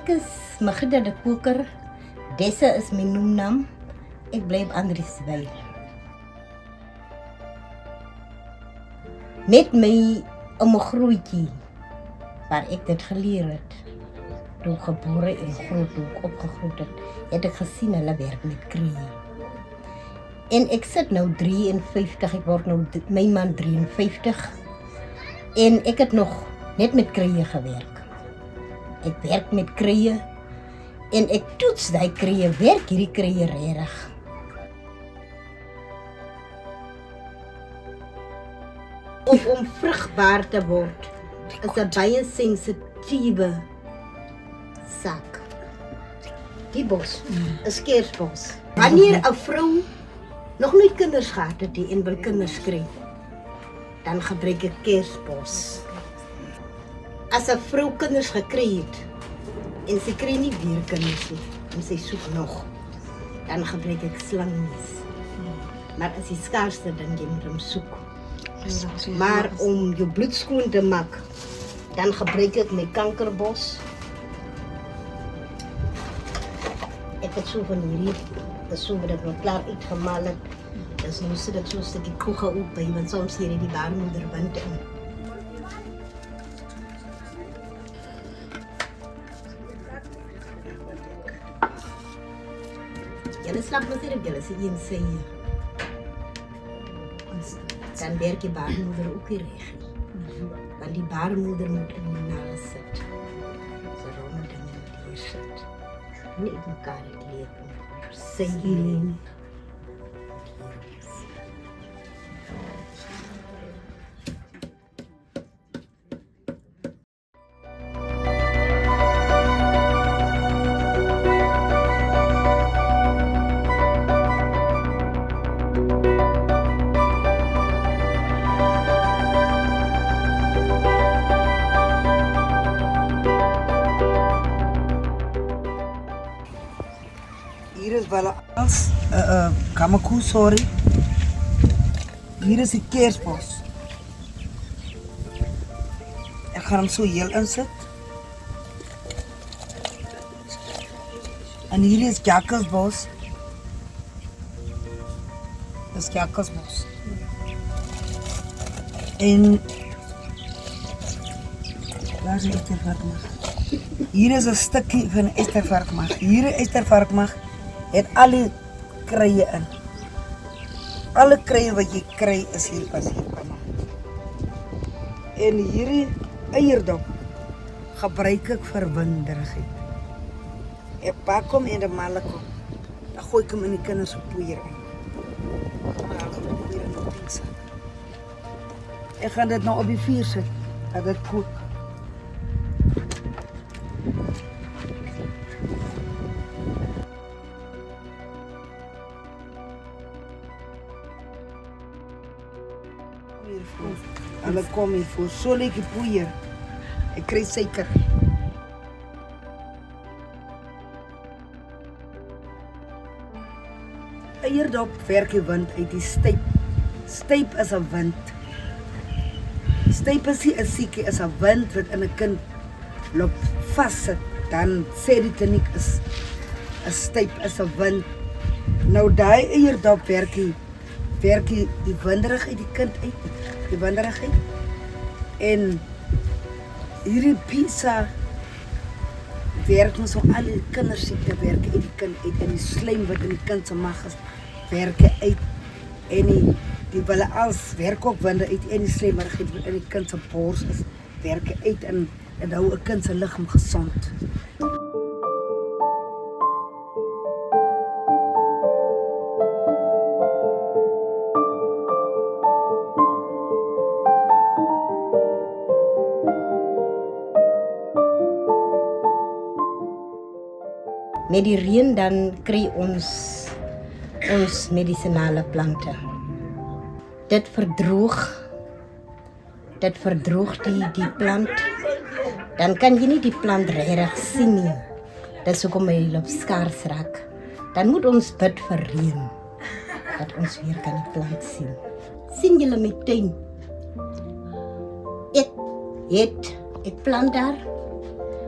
Ek is Magda de Koker. Dessa is my noemnaam. Ek bly op Andrieswyl. Net my ouma grootjie waar ek dit geleer het. Toe ek gebore en groot toe ek opgegroeid het ek gesien hulle werk met kruie. En ek sit nou 53, ek word nou my man 53. En ek het nog net met kruie gewerk. Ek werk met kruie en ek toets daai kruie, werk hierdie kruie regtig. Om vrugbaar te word is 'n baie sensitiewe saak. Die bos is kersbos. Wanneer 'n vrou nog nooit kinders gehad het en wil kinders kry, dan gebruik ek kersbos. As 'n vrou kinders gekry het en sy kry nie weer kinders nie, en sy soek nog, dan gebruik ek slangmes. Maar as die skaarsste ding jy moet hom soek. Maar om jou bloed skoon te maak, dan gebruik ek my kankerbos. Ek het so van hierdie, dis so wat ek nog klaar uitgemaal het. Dus nu sit ek so 'n stukkie koege op by, want soms hier die baarmoederwind in. Julle snap mos nie dat julle se een sê dan werk die baarmoeder ook nie reg nie. Want die baarmoeder moet in die naal sit. So ronde dinge moet hier sit. Nie op mekaar leef nie. Sê hierin. Hier is wel als kamakoe, sorry. Hier is die kersbos. Ek gaan hom so heel insit. En hier is jakkalsbos. Dis jakkalsbos. En waar is estervarkmag? Hier is 'n stukkie van estervarkmag. Hier is estervarkmag. Het alle kruie in. Alle kruie wat jy kry is hier pas hier. En hierdie eierdop gebruik ek vir winderigheid. Ek pak hom en dan maal ek hom. Dan gooi ek hom in die kinders se poeier in. Ek gaan dit nou op die vuur sit. Dat dit kook. Hulle kom hier voor so lekker poeier. Ek kry suiker. Eierdop werk die wind uit die styp. Styp is 'n wind. Styp is 'n siekie, is 'n wind wat in 'n kind loop vassit. Dan sê die kliniek is 'n styp is 'n wind. Nou daai eierdop werk die winderig uit die kind uit. Die winderigheid. En hierdie pizza werk ons om al die kindersiekte werk uit die kind uit en die slijm wat in die kind se mag is werk uit en die wille als werk ook winde uit en die slijmerigheid wat in die kind se bors is werk uit en hou 'n kind se liggaam gesond. Met die reën dan kry ons medisinale plante. Dit verdroog die plant. Dan kan jy nie die plant regtig sien nie. Dis hoekom hy loop skaars raak. Dan moet ons bid vir reën dat ons weer kan die plant sien. Sien julle my tuin? Ek plant daar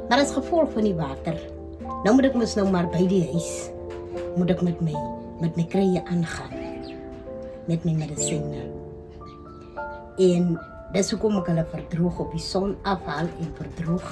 Maar as gevolg van die water, nou moet ek mos nou maar by die huis, moet ek met my krye aangaan, met my medisyne. En dis hoekom ek hulle verdroog op die son afhaal en verdroog